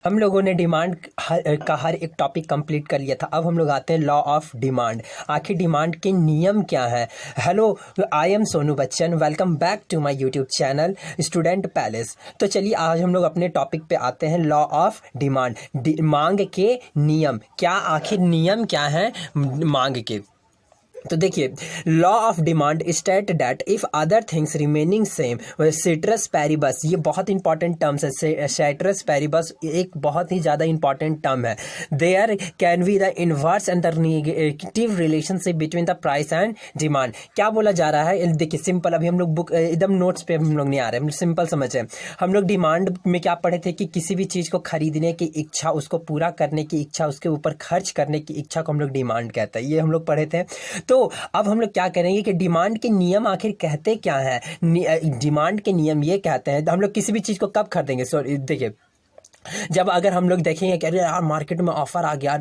हम लोगों ने डिमांड का हर एक टॉपिक कंप्लीट कर लिया था। अब हम लोग आते हैं लॉ ऑफ डिमांड। आखिर डिमांड के नियम क्या हैं? Hello, I am Sonu Bachchan, welcome back to my YouTube channel Student Palace. तो चलिए आज हम लोग अपने टॉपिक पे आते हैं, लॉ ऑफ डिमांड। मांग के नियम क्या, आखिर नियम क्या हैं मांग के? तो देखिए, law of demand state that if other things remaining same, ceteris paribus, ये बहुत इंपॉर्टेंट टर्म्स है। सेटरस पैरिबस एक बहुत ही ज़्यादा इंपॉर्टेंट टर्म है। There can be the inverse and the negative relationship between the price and demand. क्या बोला जा रहा है? देखिए सिंपल, अभी हम लोग बुक एकदम नोट्स पे हम लोग नहीं आ रहे, हम सिंपल समझे। हम लोग डिमांड में क्या पढ़े थे कि किसी भी चीज़ को खरीदने की इच्छा, उसको पूरा करने की इच्छा, उसके ऊपर खर्च करने की इच्छा को हम लोग डिमांड कहते हैं। ये हम लोग पढ़े थे। तो अब हम लोग क्या करेंगे कि डिमांड के नियम आखिर कहते क्या हैं। डिमांड के नियम ये कहते हैं, हम लोग किसी भी चीज़ को कब खरीदेंगे। सॉरी, देखिए, जब अगर हम लोग देखेंगे कि अरे यार मार्केट में ऑफर आ गया,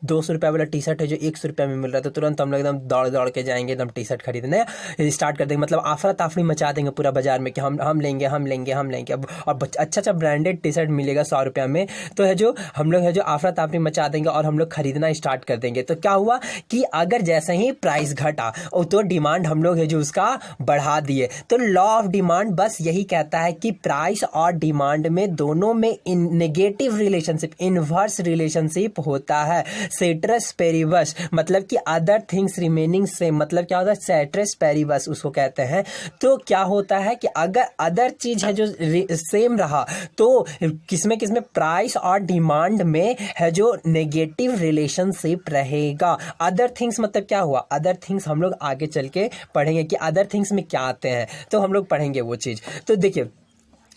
200 रुपये वाला टी शर्ट है जो 100 रुपये में मिल रहा है, तो तुरंत हम लोग एकदम दौड़ दौड़ के जाएंगे, एकदम टी शर्ट खरीदने स्टार्ट कर देंगे। मतलब आफरा ताफरी मचा देंगे पूरा बाजार में कि हम लेंगे हम लेंगे हम लेंगे। अब और अच्छा ब्रांडेड टी शर्ट मिलेगा 100 रुपये में, तो है जो हम लोग है जो आफरा ताफरी मचा देंगे और हम लोग खरीदना स्टार्ट कर देंगे। तो क्या हुआ कि अगर जैसे ही प्राइस घटा तो डिमांड हम लोग है जो उसका बढ़ा दिए। तो लॉ ऑफ डिमांड बस यही कहता है कि प्राइस और डिमांड में दोनों में नेगेटिव रिलेशनशिप, इनवर्स रिलेशनशिप होता है। सेटरस पेरिबस मतलब कि अदर थिंग्स रिमेनिंग सेम, मतलब क्या होता है? सेटरस पेरिबस उसको कहते हैं। तो क्या होता है कि अगर अदर चीज है जो सेम रहा तो किसमें प्राइस और डिमांड में है जो नेगेटिव रिलेशनशिप रहेगा। अदर थिंग्स मतलब क्या हुआ? अदर थिंग्स हम लोग आगे चल के पढ़ेंगे कि अदर थिंग्स में क्या आते हैं, तो हम लोग पढ़ेंगे वो चीज। तो देखिए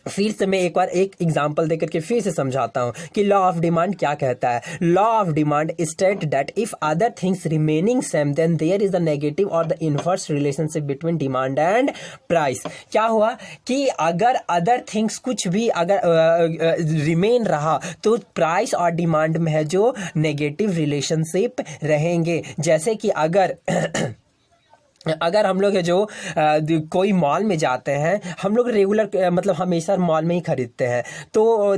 फिर से मैं एक बार एक एग्जांपल देकर के फिर से समझाता हूं कि लॉ ऑफ डिमांड क्या कहता है। Law of demand state that if other things remaining same then there is the negative और the inverse relationship between demand and price. क्या हुआ कि अगर अदर थिंग्स कुछ भी अगर रिमेन रहा तो प्राइस और डिमांड में है जो नेगेटिव रिलेशनशिप रहेंगे। जैसे कि अगर हम लोग जो कोई मॉल में जाते हैं, हम लोग रेगुलर मतलब हमेशा मॉल में ही खरीदते हैं। तो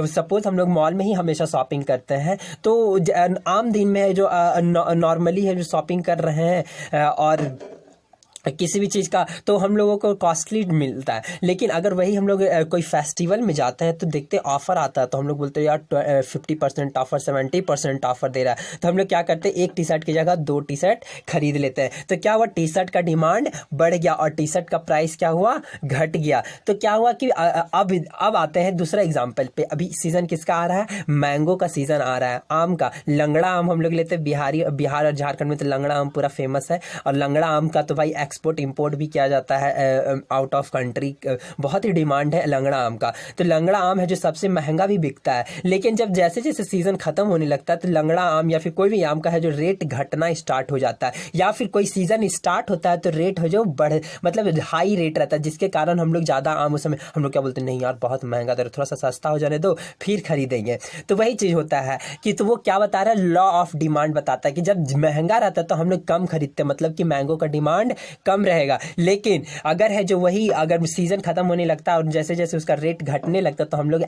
सपोज हम लोग मॉल में ही हमेशा शॉपिंग करते हैं, तो आम दिन में जो नॉर्मली है जो शॉपिंग कर रहे हैं और किसी भी चीज़ का, तो हम लोगों को कॉस्टली मिलता है। लेकिन अगर वही हम लोग कोई फेस्टिवल में जाते हैं तो देखते ऑफर आता है, तो हम लोग बोलते हैं यार 50% ऑफर, 70% ऑफर दे रहा है, तो हम लोग क्या करते हैं, एक टी शर्ट की जगह 2 टी शर्ट खरीद लेते हैं। तो क्या हुआ? टी शर्ट का डिमांड बढ़ गया और टी शर्ट का प्राइस क्या हुआ? घट गया। तो क्या हुआ कि अब आते हैं दूसरा एग्जाम्पल पे। अभी सीजन किसका आ रहा है? मैंगो का सीजन आ रहा है, आम का। लंगड़ा आम हम लोग लेते हैं, बिहार और झारखंड में तो लंगड़ा आम पूरा फेमस है। और लंगड़ा आम का तो भाई एक्सपोर्ट इंपोर्ट भी किया जाता है आउट ऑफ कंट्री, बहुत ही डिमांड है लंगड़ा आम का। तो लंगड़ा आम है जो सबसे महंगा भी बिकता है। लेकिन जब जैसे जैसे सीजन खत्म होने लगता है तो लंगड़ा आम या फिर कोई भी आम का है जो रेट घटना स्टार्ट हो जाता है, या फिर कोई सीजन स्टार्ट होता है तो रेट हो जो बढ़ मतलब हाई रेट रहता है, जिसके कारण हम लोग ज्यादा आम उस समय हम लोग क्या बोलते हैं, नहीं यार बहुत महंगा दर, थोड़ा सा सस्ता हो जाने दो फिर खरीदेंगे। तो वही चीज होता है कि तो वो क्या बता रहा है? लॉ ऑफ डिमांड बताता है कि जब महंगा रहता है तो हम लोग कम खरीदते हैं, मतलब कि मैंगो का डिमांड कम रहेगा। लेकिन अगर है जो वही अगर सीजन खत्म होने लगता है और जैसे जैसे उसका रेट घटने लगता है तो हम लोग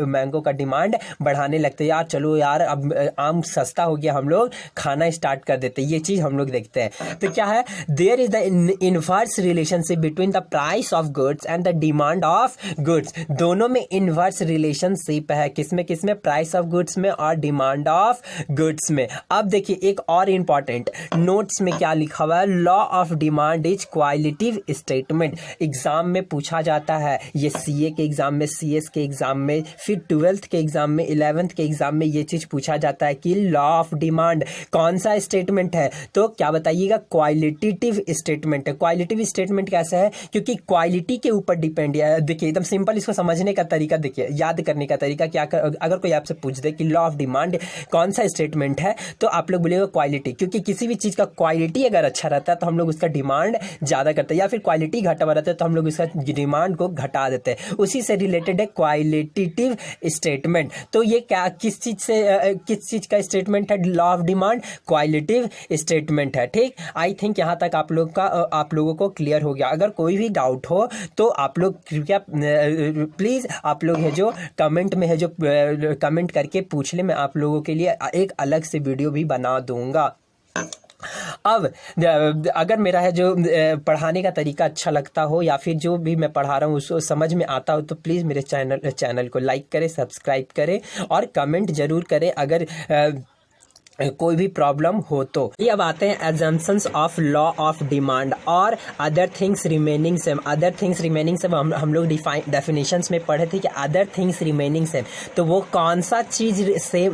मैंगो का डिमांड बढ़ाने लगते हैं। यार चलो यार अब आम सस्ता हो गया, हम लोग खाना स्टार्ट कर देते हैं। ये चीज हम लोग देखते हैं। तो क्या है? There is the inverse relationship between the price of goods and the demand of goods. दोनों में इनवर्स रिलेशनशिप है, किसमें? प्राइस ऑफ गुड्स में और डिमांड ऑफ गुड्स में। अब देखिए एक और इंपॉर्टेंट नोट्स में क्या लिखा हुआ है, law of demand is qualitative statement. Exam में पूछा जाता है, ये सीए के एग्जाम में, सीएस के एग्जाम में, फिर 12th के एग्जाम में, 11th के एग्जाम में ये चीज पूछा जाता है कि लॉ ऑफ डिमांड कौन सा स्टेटमेंट है? तो क्या बताइएगा? क्वालिटेटिव स्टेटमेंट है। क्वालिटेटिव स्टेटमेंट कैसे है? क्योंकि क्वालिटी के ऊपर डिपेंड है। देखिए एकदम सिंपल इसको समझने का तरीका, देखिए याद करने का तरीका क्या अगर कोई आपसे पूछ दे कि लॉ ऑफ डिमांड कौन सा स्टेटमेंट है, तो आप लोग बोलिएगा क्वालिटी, क्योंकि किसी भी चीज का क्वालिटी अगर अच्छा रहता है तो हम लोग उसका डिमांड ज़्यादा करते हैं, या फिर क्वालिटी घटा रहता है तो हम लोग इसका डिमांड को घटा देते हैं। उसी से रिलेटेड है क्वालिटेटिव स्टेटमेंट। तो ये क्या किस चीज़ का स्टेटमेंट है? Law of demand qualitative statement है। ठीक, आई थिंक यहाँ तक आप लोगों को क्लियर हो गया। अगर कोई भी डाउट हो तो आप लोग कृपया प्लीज़ आप लोग है जो कमेंट में है जो कमेंट करके पूछ ले, मैं आप लोगों के लिए एक अलग से वीडियो भी बना दूंगा। अब अगर मेरा है जो पढ़ाने का तरीका अच्छा लगता हो या फिर जो भी मैं पढ़ा रहा हूँ उसको समझ में आता हो तो प्लीज़ मेरे चैनल को लाइक करें, सब्सक्राइब करें और कमेंट ज़रूर करें अगर कोई भी प्रॉब्लम हो तो। ये अब आते हैं assumptions of law of demand और other things remaining same. Other things remaining same हम लोग डेफिनेशंस में पढ़े थे कि अदर थिंग्स रिमेनिंग सेम, तो वो कौन सा चीज़ सेम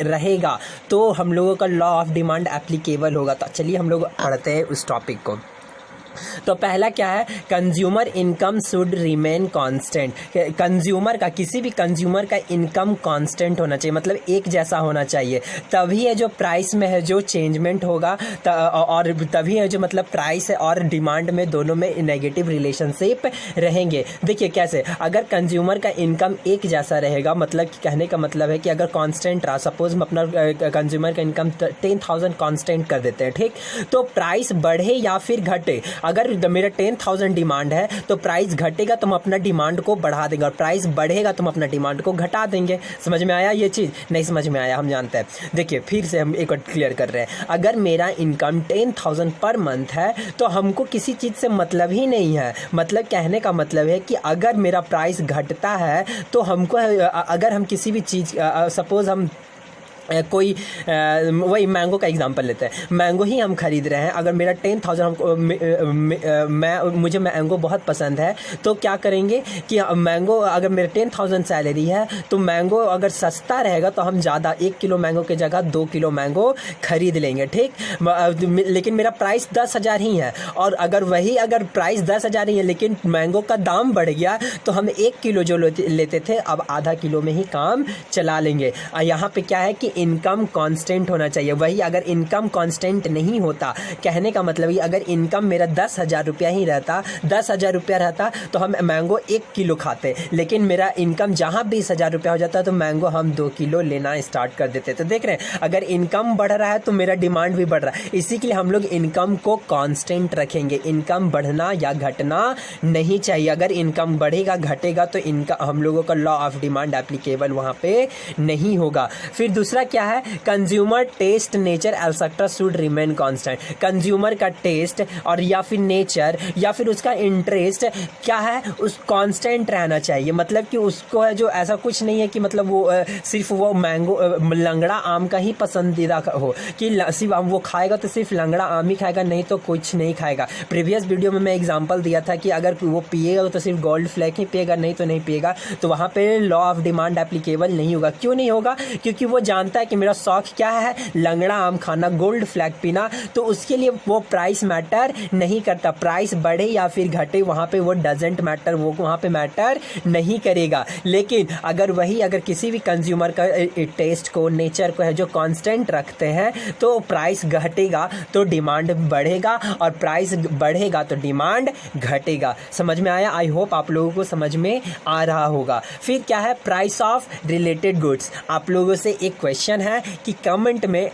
रहेगा तो हम लोगों का लॉ ऑफ डिमांड एप्लीकेबल होगा। तो चलिए हम लोग पढ़ते हैं उस टॉपिक को। तो पहला क्या है? Consumer income should remain constant. Consumer का, किसी भी कंज्यूमर का इनकम कांस्टेंट होना चाहिए, मतलब एक जैसा होना चाहिए, तभी है जो प्राइस में है जो चेंजमेंट होगा और तभी है जो मतलब प्राइस और डिमांड में दोनों में नेगेटिव रिलेशनशिप रहेंगे। देखिए कैसे, अगर कंज्यूमर का इनकम एक जैसा रहेगा, मतलब कहने का मतलब है कि अगर कांस्टेंट रहा, सपोज हम अपना कंज्यूमर का इनकम 10,000 कांस्टेंट कर देते हैं, ठीक, तो प्राइस बढ़े या फिर घटे, अगर मेरा 10,000 डिमांड है तो प्राइस घटेगा तो हम अपना डिमांड को बढ़ा देंगे और प्राइस बढ़ेगा तो हम अपना डिमांड को घटा देंगे। समझ में आया ये चीज़? नहीं समझ में आया, हम जानते हैं। देखिए फिर से हम एक बार क्लियर कर रहे हैं। अगर मेरा इनकम 10,000 पर मंथ है तो हमको किसी चीज़ से मतलब ही नहीं है। मतलब कहने का मतलब है कि अगर मेरा प्राइस घटता है तो हमको, अगर हम किसी भी चीज़, सपोज हम कोई वही मैंगो का एग्जांपल लेते हैं, मैंगो ही हम खरीद रहे हैं, अगर मेरा 10,000 मुझे मैंगो बहुत पसंद है तो क्या करेंगे कि मैंगो, अगर मेरा 10,000 सैलरी है तो मैंगो अगर सस्ता रहेगा तो हम ज़्यादा 1 किलो मैंगो के जगह 2 किलो मैंगो खरीद लेंगे, ठीक। लेकिन मेरा प्राइस 10,000 ही है और अगर प्राइस 10,000 ही है लेकिन मैंगो का दाम बढ़ गया तो हम 1 किलो जो लेते थे अब आधा किलो में ही काम चला लेंगे। यहाँ पे क्या है कि इनकम कांस्टेंट होना चाहिए। वही अगर इनकम कांस्टेंट नहीं होता, कहने का मतलब है अगर इनकम मेरा 10,000 रुपया ही रहता, 10,000 रुपया रहता तो हम मैंगो 1 किलो खाते, लेकिन मेरा इनकम जहाँ 20,000 रुपया हो जाता तो मैंगो हम 2 किलो लेना स्टार्ट कर देते। तो देख रहे हैं, अगर इनकम बढ़ रहा है तो मेरा डिमांड भी बढ़ रहा है, इसी के लिए हम लोग इनकम को कांस्टेंट रखेंगे। इनकम बढ़ना या घटना नहीं चाहिए। अगर इनकम बढ़ेगा घटेगा तो इनका हम लोगों का लॉ ऑफ डिमांड एप्लीकेबल वहाँ पे नहीं होगा। फिर दूसरा क्या है? Consumer taste, nature, etcetera should remain constant. Consumer का टेस्ट और या फिर नेचर या फिर उसका इंटरेस्ट क्या है, उस कांस्टेंट रहना चाहिए। मतलब कि उसको है जो ऐसा कुछ नहीं है कि मतलब वो सिर्फ वो मैंगो लंगड़ा आम का ही पसंदीदा हो कि सिर्फ वो खाएगा तो सिर्फ लंगड़ा आम ही खाएगा, नहीं तो कुछ नहीं खाएगा। प्रीवियस वीडियो में मैं एग्जांपल दिया था कि अगर वो पिएगा तो सिर्फ गोल्ड फ्लैग ही पिएगा, नहीं तो नहीं पिएगा, तो वहाँ पे लॉ ऑफ डिमांड एप्लीकेबल नहीं होगा। क्यों नहीं होगा? क्योंकि वो जानता है कि मेरा शौक क्या है, लंगड़ा आम खाना, गोल्ड फ्लैग पीना, तो उसके लिए वो प्राइस मैटर नहीं करता। प्राइस बढ़े या फिर घटे वहाँ पे वो डजेंट मैटर, वो वहाँ पे मैटर नहीं करेगा। लेकिन अगर किसी भी कंज्यूमर का टेस्ट को, नेचर को है जो कांस्टेंट रखते हैं तो प्राइस घटेगा तो डिमांड बढ़ेगा और प्राइस बढ़ेगा तो डिमांड घटेगा। समझ में आया? आई होप आप लोगों को समझ में आ रहा होगा। फिर क्या है? Price of related goods. आप लोगों से एक क्वेश्चन है कि कमेंट में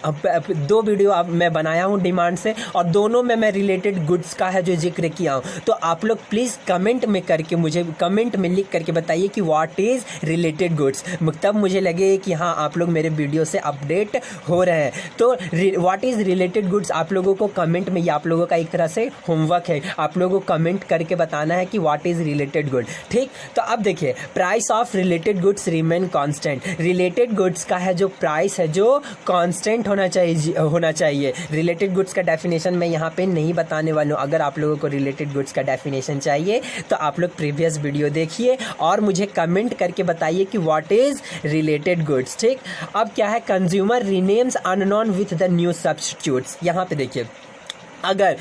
2 वीडियो अब मैं बनाया हूं डिमांड से और दोनों में मैं रिलेटेड गुड्स का है जो जिक्र किया हूं, तो आप लोग प्लीज़ कमेंट में करके मुझे कमेंट में लिख करके बताइए कि व्हाट इज़ रिलेटेड गुड्स। तब मुझे लगे कि हाँ आप लोग मेरे वीडियो से अपडेट हो रहे हैं। तो व्हाट इज़ रिलेटेड गुड्स आप लोगों को कमेंट में, ये आप लोगों का एक तरह से होमवर्क है, आप लोगों को कमेंट करके बताना है कि व्हाट इज़ रिलेटेड गुड, ठीक। तो अब देखिए, price of related goods remain constant. Related goods का है जो प्राइस है जो कांस्टेंट होना चाहिए। रिलेटेड गुड्स का डेफिनेशन मैं यहाँ पे नहीं बताने वाला हूँ। अगर आप लोगों को रिलेटेड गुड्स का डेफिनेशन चाहिए तो आप लोग प्रीवियस वीडियो देखिए और मुझे कमेंट करके बताइए कि व्हाट इज रिलेटेड गुड्स, ठीक। अब क्या है? Consumer remains unknown with the new substitutes. यहाँ पे देखिए, अगर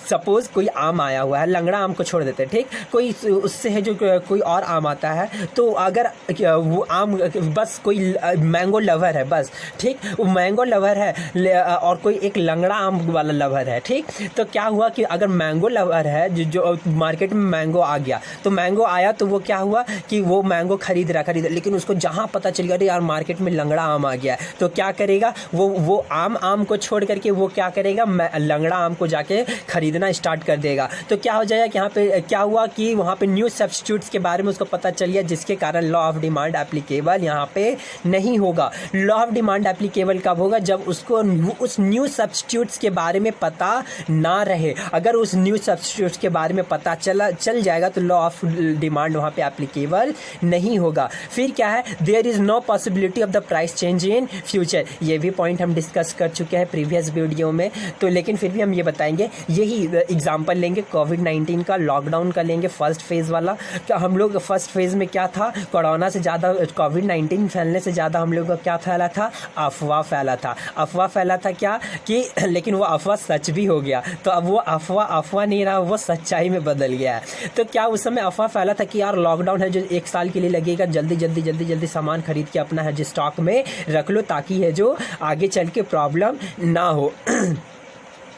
सपोज कोई आम आया हुआ है, लंगड़ा आम को छोड़ देते हैं, ठीक, कोई उससे है जो कोई और आम आता है, तो अगर वो आम बस कोई मैंगो लवर है बस, ठीक, वो मैंगो लवर है और कोई एक लंगड़ा आम वाला लवर है, ठीक, तो क्या हुआ कि अगर मैंगो लवर है जो मार्केट में मैंगो आ गया, तो मैंगो आया तो वो क्या हुआ कि वो मैंगो खरीद लेकिन उसको जहाँ पता चल गया यार मार्केट में लंगड़ा आम आ गया, तो क्या करेगा वो आम को छोड़ करके वो क्या करेगा, लंगड़ा आम को जाके खरीदना स्टार्ट कर देगा। तो क्या हो जाएगा कि यहाँ पे क्या हुआ कि वहाँ पे न्यू सब्स्टिट्यूट्स के बारे में उसको पता चल गया, जिसके कारण लॉ ऑफ डिमांड एप्लीकेबल यहाँ पे नहीं होगा। लॉ ऑफ डिमांड एप्लीकेबल कब होगा, जब उसको उस न्यू सब्स्टिट्यूट्स के बारे में पता ना रहे। अगर उस न्यू सब्स्टिट्यूट्स के बारे में पता चल जाएगा तो लॉ ऑफ डिमांड वहाँ पे एप्लीकेबल नहीं होगा। फिर क्या है, there is no possibility of the price change in future. ये भी पॉइंट हम डिस्कस कर चुके हैं प्रीवियस वीडियो में, तो लेकिन फिर भी हम ये बताएंगे। यही एग्जांपल लेंगे कोविड-19 का, लॉकडाउन का लेंगे फर्स्ट फेज़ वाला। क्या हम लोग फर्स्ट फेज़ में क्या था, कोरोना से ज़्यादा कोविड-19 फैलने से ज़्यादा हम लोग का क्या फैला था, अफवाह फैला था। अफवाह फैला था क्या कि लेकिन वो अफवाह सच भी हो गया, तो अब वो अफवाह नहीं रहा, वो सच्चाई में बदल गया है। तो क्या उस समय अफवाह फैला था कि यार लॉकडाउन है जो 1 साल के लिए लगेगा, जल्दी सामान खरीद के अपना है जो स्टॉक में रख लो ताकि है जो आगे चल के प्रॉब्लम ना हो।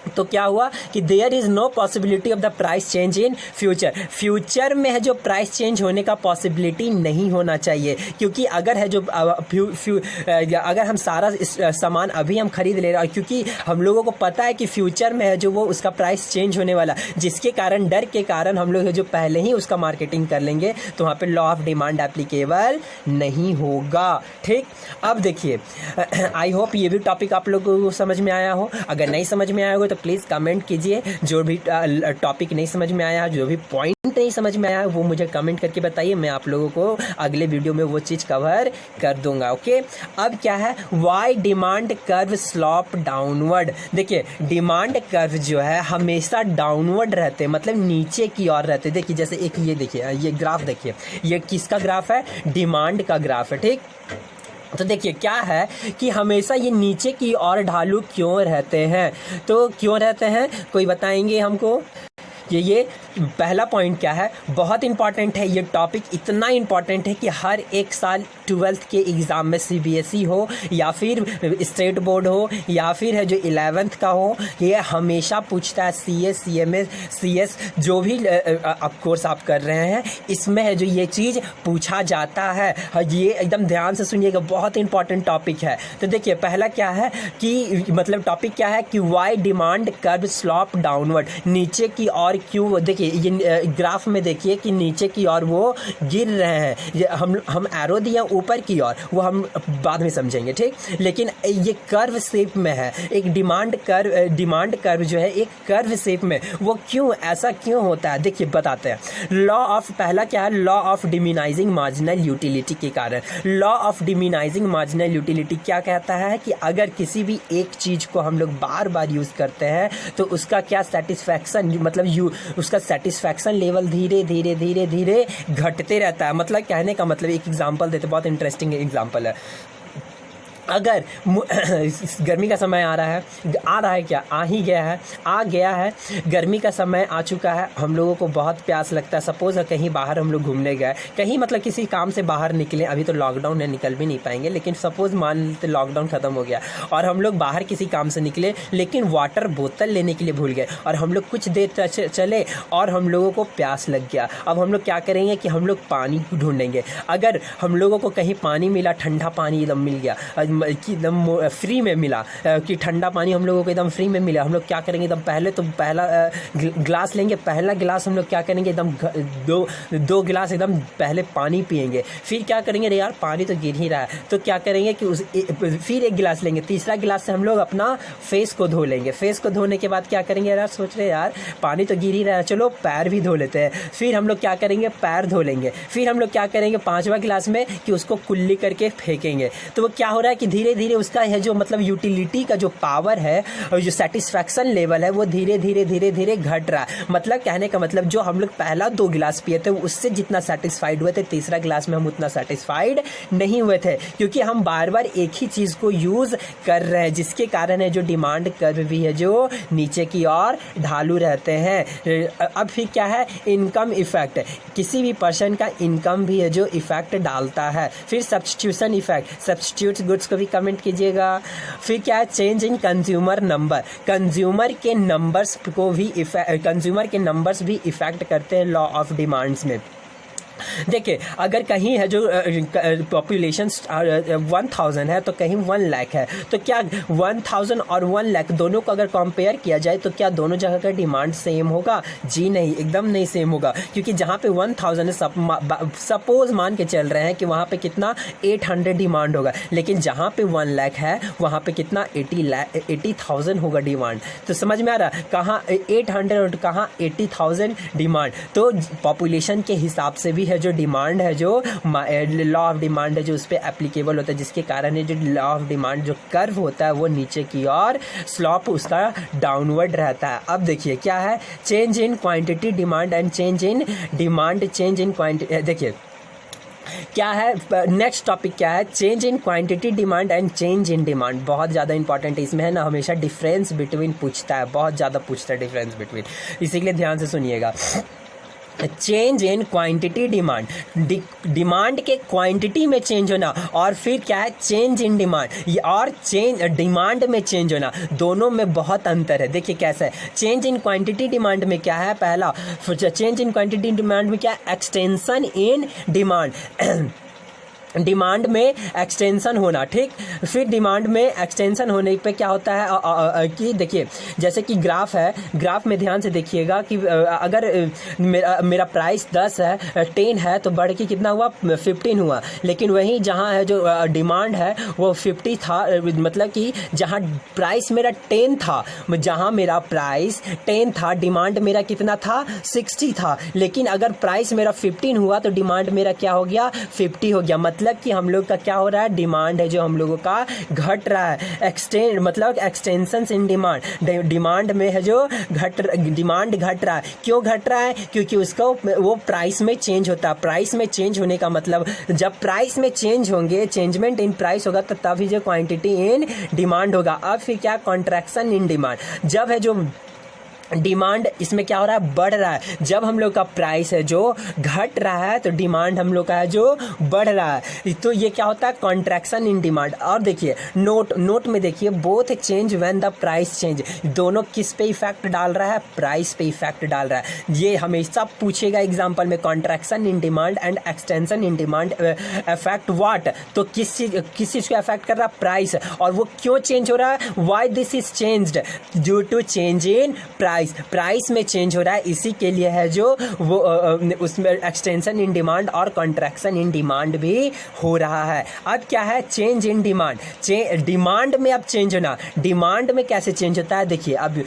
तो क्या हुआ कि there is no possibility of the price change in future में है जो प्राइस चेंज होने का पॉसिबिलिटी नहीं होना चाहिए, क्योंकि अगर है जो अगर हम सारा सामान अभी हम खरीद ले रहे हैं, क्योंकि हम लोगों को पता है कि फ्यूचर में है जो वो उसका प्राइस चेंज होने वाला, जिसके कारण डर के कारण हम लोग है जो पहले ही उसका मार्केटिंग कर लेंगे, तो वहाँ पे लॉ ऑफ डिमांड एप्लीकेबल नहीं होगा। ठीक, अब देखिए, आई होप ये भी टॉपिक आप लोगों को समझ में आया हो। अगर नहीं समझ में आया हो तो प्लीज़ कमेंट कीजिए। जो भी टॉपिक नहीं समझ में आया, जो भी पॉइंट नहीं समझ में आया, वो मुझे कमेंट करके बताइए। मैं आप लोगों को अगले वीडियो में वो चीज़ कवर कर दूंगा। ओके, अब क्या है, why demand curve slope downward. देखिए, डिमांड कर्व जो है हमेशा डाउनवर्ड रहते हैं, मतलब नीचे की ओर रहते हैं। देखिए, जैसे एक ये देखिए, ये ग्राफ देखिए, ये किसका ग्राफ है, डिमांड का ग्राफ है। ठीक, तो देखिए क्या है कि हमेशा ये नीचे की ओर ढालू क्यों रहते हैं, तो क्यों रहते हैं, कोई बताएंगे हमको। ये पहला पॉइंट क्या है, बहुत इंपॉर्टेंट है ये टॉपिक, इतना इंपॉर्टेंट है कि हर एक साल 12th के एग्ज़ाम में CBSE हो या फिर स्टेट बोर्ड हो या फिर है जो 11th का हो, ये हमेशा पूछता है। CS, CMS, CS जो भी कोर्स आप कर रहे हैं, इसमें है जो ये चीज़ पूछा जाता है। ये एकदम ध्यान से सुनिएगा, बहुत इंपॉर्टेंट टॉपिक है। तो देखिए, पहला क्या है कि मतलब टॉपिक क्या है कि why demand curve slope downward, नीचे की ओर क्यों। देखिए ये ग्राफ में देखिए कि नीचे की ओर वो गिर रहे हैं। ये हम एरो दिए ऊपर की ओर, वो हम बाद में समझेंगे। ठीक, लेकिन ये कर्व शेप में है, एक डिमांड कर्व जो है एक कर्व शेप में, वो क्यों ऐसा क्यों होता है, देखिए बताते हैं। लॉ ऑफ, पहला क्या है, लॉ ऑफ डिमिनाइजिंग मार्जिनल यूटिलिटी के कारण। लॉ ऑफ डिमिनाइजिंग मार्जिनल यूटिलिटी क्या कहता है कि अगर किसी भी एक चीज़ को हम लोग बार बार यूज़ करते हैं तो उसका क्या सेटिस्फैक्शन, मतलब उसका सेटिस्फैक्शन लेवल धीरे धीरे घटते रहता है। मतलब कहने का मतलब, एक एग्जांपल देते, बहुत इंटरेस्टिंग एग्जांपल है। अगर गर्मी का समय आ रहा है क्या, आ गया है, गर्मी का समय आ चुका है, हम लोगों को बहुत प्यास लगता है। सपोज कहीं बाहर हम लोग घूमने गए, कहीं मतलब किसी काम से बाहर निकले, अभी तो लॉकडाउन है निकल भी नहीं पाएंगे, लेकिन सपोज मान लेते लॉकडाउन ख़त्म हो गया और हम लोग बाहर किसी काम से निकले, लेकिन वाटर बोतल लेने के लिए भूल गए और हम लोग कुछ देर चले और हम लोगों को प्यास लग गया। अब हम लोग क्या करेंगे कि हम लोग पानी ढूंढेंगे। अगर हम लोगों को कहीं पानी मिला, ठंडा पानी एकदम मिल गया कि एकदम फ्री में मिला, कि ठंडा पानी हम लोगों को एकदम फ्री में मिला, हम लोग क्या करेंगे, एकदम पहले तो पहला ग्लास लेंगे, पहला गिलास हम लोग क्या करेंगे, एकदम दो गिलास एकदम पहले पानी पिएंगे। फिर क्या करेंगे, अरे यार पानी तो गिर ही रहा है, तो क्या करेंगे कि फिर एक गिलास लेंगे, तीसरा गिलास से हम लोग अपना फेस को धो लेंगे। फेस को धोने के बाद क्या करेंगे, यार सोच रहे यार पानी तो गिर ही रहा है, चलो पैर भी धो लेते हैं। फिर हम लोग क्या करेंगे, पैर धो लेंगे। फिर हम लोग क्या करेंगे, 5वां गिलास में कि उसको कुल्ली करके फेंकेंगे। तो वो क्या हो रहा है कि धीरे धीरे उसका है जो मतलब यूटिलिटी का जो पावर है और जो सेटिस्फैक्शन लेवल है वो धीरे धीरे घट रहा है। मतलब कहने का मतलब जो हम लोग पहला 2 गिलास पिए थे उससे जितना सेटिस्फाइड हुए थे, तीसरा गिलास में हम उतना सेटिस्फाइड नहीं हुए थे, क्योंकि हम बार बार एक ही चीज़ को यूज़ कर रहे हैं, जिसके कारण है जो डिमांड कर्व भी है जो नीचे की ओर ढालू रहते हैं। अब फिर क्या है, इनकम इफेक्ट, किसी भी पर्सन का इनकम भी है जो इफेक्ट डालता है। फिर सब्स्टिट्यूशन इफेक्ट, सब्स्टिट्यूट गुड्स को भी कमेंट कीजिएगा। फिर क्या है, change in consumer number, consumer के नंबर्स को भी कंज्यूमर के नंबर्स भी इफेक्ट करते हैं लॉ ऑफ डिमांड्स में। देखिए, अगर कहीं है जो पॉपुलेशन 1000 है तो कहीं 1 लाख है, तो क्या 1000 और 1 लाख दोनों को अगर कंपेयर किया जाए तो क्या दोनों जगह का डिमांड सेम होगा? जी नहीं, एकदम नहीं सेम होगा, क्योंकि जहाँ पे 1000 है, सपोज मान के चल रहे हैं कि वहाँ पे कितना 800 डिमांड होगा, लेकिन जहाँ पे 1 लाख है वहाँ पे कितना 80,000 होगा डिमांड। तो समझ में आ रहा है, कहाँ 800 और कहाँ 80,000 डिमांड। तो पॉपुलेशन के हिसाब से भी है जो डिमांड है, जो लॉ ऑफ डिमांड है जो उस पर एप्लीकेबल होता है, जिसके कारण है जो लॉ ऑफ डिमांड जो कर्व होता है वो नीचे की ओर स्लॉप उसका डाउनवर्ड रहता है। अब देखिए क्या है, change in quantity demand and change in demand, change in quantity. देखिए क्या है, नेक्स्ट टॉपिक क्या है, change in quantity demand and change in demand. बहुत ज़्यादा इंपॉर्टेंट है, इसमें है ना हमेशा डिफरेंस बिटवीन पूछता है, बहुत ज़्यादा पूछता है डिफरेंस बिटवीन, इसी के लिए ध्यान से सुनिएगा। Change in quantity demand, demand के क्वांटिटी में चेंज होना, और फिर क्या है चेंज इन डिमांड, और चेंज डिमांड में चेंज होना, दोनों में बहुत अंतर है। देखिए कैसा है, चेंज इन क्वांटिटी डिमांड में क्या है, पहला चेंज इन क्वांटिटी डिमांड में क्या है, एक्सटेंशन इन डिमांड, डिमांड में एक्सटेंशन होना, ठीक। फिर डिमांड में एक्सटेंशन होने पे क्या होता है कि देखिए जैसे कि ग्राफ है, ग्राफ में ध्यान से देखिएगा कि अगर मेरा प्राइस 10 है, 10 है, तो बढ़ के कितना हुआ 15 हुआ, लेकिन वहीं जहाँ है जो डिमांड है वो 50 था, मतलब कि जहाँ प्राइस मेरा 10 था, जहाँ मेरा प्राइस 10 था, डिमांड मेरा कितना था 60 था, लेकिन अगर प्राइस मेरा 15 हुआ तो डिमांड मेरा क्या हो गया 50 हो गया। मतलब कि हम लोग का क्या हो रहा है, डिमांड है जो हम लोगों का घट रहा है, मतलब एक्सटेंशन इन डिमांड, डिमांड में है जो डिमांड घट रहा है। क्यों घट रहा है, क्योंकि उसका वो प्राइस में चेंज होता है। प्राइस में चेंज होने का मतलब जब प्राइस में चेंज होंगे, चेंजमेंट इन प्राइस होगा, तो तभी जो क्वांटिटी इन डिमांड होगा। अब फिर क्या, कॉन्ट्रैक्शन इन डिमांड, जब है जो डिमांड इसमें क्या हो रहा है, बढ़ रहा है, जब हम लोग का प्राइस है जो घट रहा है तो डिमांड हम लोग का है जो बढ़ रहा है, तो ये क्या होता है, कॉन्ट्रैक्शन इन डिमांड। और देखिए नोट में देखिए, both change when the price change, दोनों किस पे इफेक्ट डाल रहा है, प्राइस पे इफेक्ट डाल रहा है। ये हमेशा पूछेगा एग्जाम्पल में, contraction in demand and extension in demand affect what, तो किस चीज को अफेक्ट कर रहा है, प्राइस, और वो क्यों चेंज हो रहा है, why this is changed, due to change in price में चेंज हो रहा है, इसी के लिए है जो वो उसमें एक्सटेंशन इन डिमांड और कॉन्ट्रैक्शन इन डिमांड भी हो रहा है। अब क्या है, चेंज इन डिमांड, डिमांड में अब चेंज होना, डिमांड में कैसे चेंज होता है, देखिए अब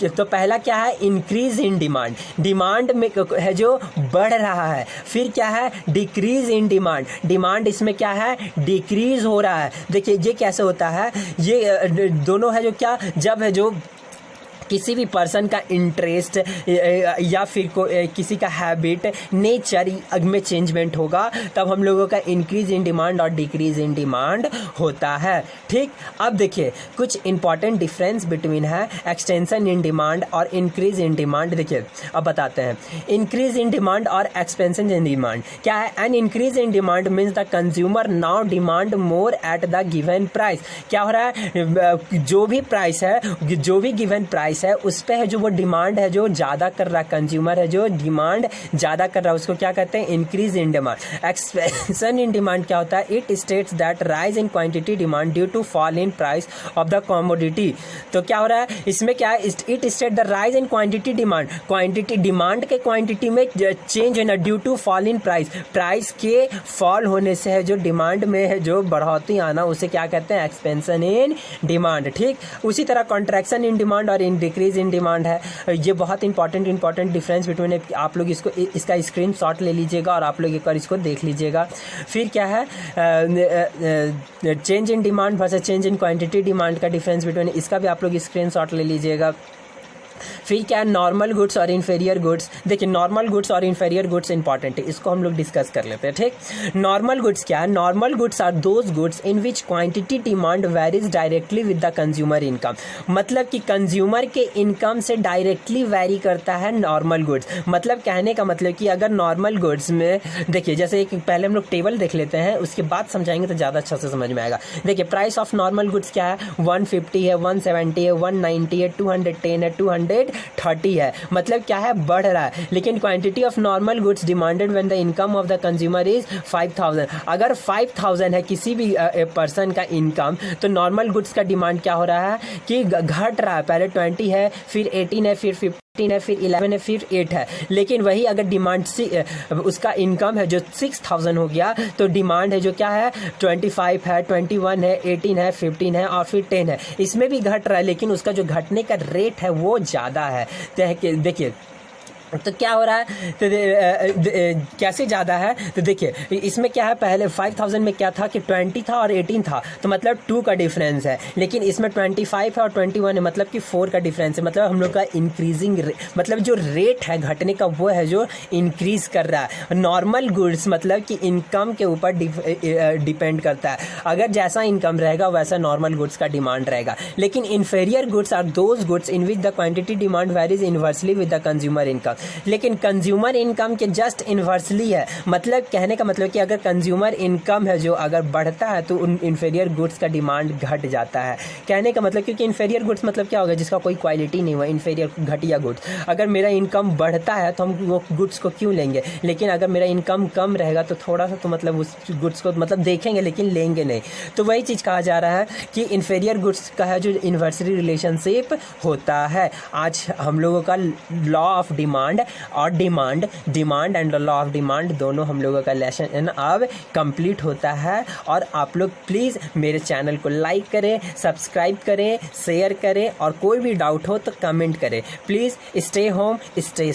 तो पहला क्या है, इंक्रीज इन डिमांड, डिमांड में है जो बढ़ रहा है। फिर क्या है, डिक्रीज इन डिमांड, डिमांड इसमें क्या है, डिक्रीज हो रहा है। देखिए ये कैसे होता है, ये दोनों है जो क्या, जब है जो किसी भी पर्सन का इंटरेस्ट या फिर किसी का हैबिट, नेचर में चेंजमेंट होगा, तब हम लोगों का इंक्रीज इन डिमांड और डिक्रीज इन डिमांड होता है, ठीक। अब देखिए कुछ इंपॉर्टेंट डिफरेंस बिटवीन है एक्सटेंशन इन डिमांड और इंक्रीज इन डिमांड। देखिए अब बताते हैं, इंक्रीज इन डिमांड और एक्सपेंशन इन डिमांड क्या है। An increase in demand means the consumer now demand more at the given price. क्या हो रहा है, जो भी प्राइस है, जो भी गिवन प्राइस है उस पे है जो वो डिमांड है जो ज़्यादा कर रहा है, कंज्यूमर है जो डिमांड ज़्यादा कर रहा है, उसको क्या कहते हैं, increase in demand. Expansion in demand क्या होता है, it states that rise in quantity demand due to fall in price of the commodity. तो क्या हो रहा है, इसमें क्या है, it state the rise in quantity demand, quantity demand के क्वांटिटी में चेंज होना due to fall in price, price के फॉल होने से है जो डिमांड में है जो बढ़ोतरी आना, उसे क्या कहते हैं, एक्सपेंशन इन डिमांड, ठीक। उसी तरह कॉन्ट्रैक्शन इन डिमांड और इन डिक्रीज इन डिमांड है। ये बहुत इंपॉर्टेंट डिफरेंस बिटवीन, आप लोग इसका स्क्रीनशॉट ले लीजिएगा और आप लोग एक बार इसको देख लीजिएगा। फिर क्या है change in demand versus change in quantity demand का डिफरेंस बिटवीन, इसका भी आप लोग स्क्रीनशॉट ले लीजिएगा। फिर क्या है नॉर्मल गुड्स और इन्फीरियर गुड्स। देखिए नॉर्मल गुड्स और इन्फीरियर गुड्स इंपॉर्टेंट है, इसको हम लोग डिस्कस कर लेते हैं। ठीक, नॉर्मल गुड्स क्या है? Normal goods are those goods in which quantity demand varies directly with the consumer income. मतलब कि कंज्यूमर के इनकम से डायरेक्टली वेरी करता है नॉर्मल गुड्स। मतलब कहने का मतलब कि अगर नॉर्मल गुड्स में देखिए, जैसे एक पहले हम लोग टेबल देख लेते हैं, उसके बाद समझाएंगे तो ज़्यादा अच्छा से समझ में आएगा। देखिए प्राइस ऑफ नॉर्मल गुड्स क्या है? 150 है, 170 है, 190 है, 210 है, 230 है। मतलब क्या है? बढ़ रहा है। लेकिन quantity of normal goods demanded when the income of the consumer is 5000। अगर 5000 है किसी भी पर्सन का इनकम, तो नॉर्मल गुड्स का डिमांड क्या हो रहा है कि घट रहा है। पहले 20 है, फिर 18 है, फिर 15 है, फिर 11 है, फिर 8 है। लेकिन वही अगर डिमांड उसका इनकम है जो 6000 हो गया, तो डिमांड है जो क्या है 25 है, 21 है, 18 है, 15 है और फिर 10 है। इसमें भी घट रहा है, लेकिन उसका जो घटने का रेट है वो ज़्यादा है। देखिए तो क्या हो रहा है, तो कैसे ज़्यादा है? तो देखिए इसमें क्या है, पहले 5000 में क्या था कि 20 था और 18 था, तो मतलब 2 का डिफरेंस है। लेकिन इसमें 25 है और 21 है, मतलब कि 4 का डिफरेंस है। मतलब हम लोग का इंक्रीजिंग मतलब जो रेट है घटने का वो है जो इंक्रीज कर रहा है। नॉर्मल गुड्स मतलब कि इनकम के ऊपर डिपेंड करता है। अगर जैसा इनकम रहेगा वैसा नॉर्मल गुड्स का डिमांड रहेगा। लेकिन inferior goods are those goods in which the quantity demand varies inversely with the consumer income. लेकिन कंज्यूमर इनकम के जस्ट इन्वर्सली है। मतलब कहने का मतलब कि अगर कंज्यूमर इनकम है जो अगर बढ़ता है तो उन इन्फीरियर गुड्स का डिमांड घट जाता है। कहने का मतलब, क्योंकि इन्फीरियर गुड्स मतलब क्या होगा? जिसका कोई क्वालिटी नहीं हुआ, इन्फीरियर घटिया गुड्स। अगर मेरा इनकम बढ़ता है तो हम वो गुड्स को क्यों लेंगे? लेकिन अगर मेरा इनकम कम रहेगा तो थोड़ा सा तो मतलब उस गुड्स को मतलब देखेंगे लेकिन लेंगे नहीं। तो वही चीज़ कहा जा रहा है कि इन्फीरियर गुड्स का है जो इन्वर्सली रिलेशनशिप होता है। आज हम लोगों का लॉ ऑफ डिमांड और demand and law of demand दोनों हम लोगों का लेसन अब कंप्लीट होता है। और आप लोग प्लीज़ मेरे चैनल को लाइक करें, सब्सक्राइब करें, शेयर करें और कोई भी डाउट हो तो कमेंट करें। Please stay home, stay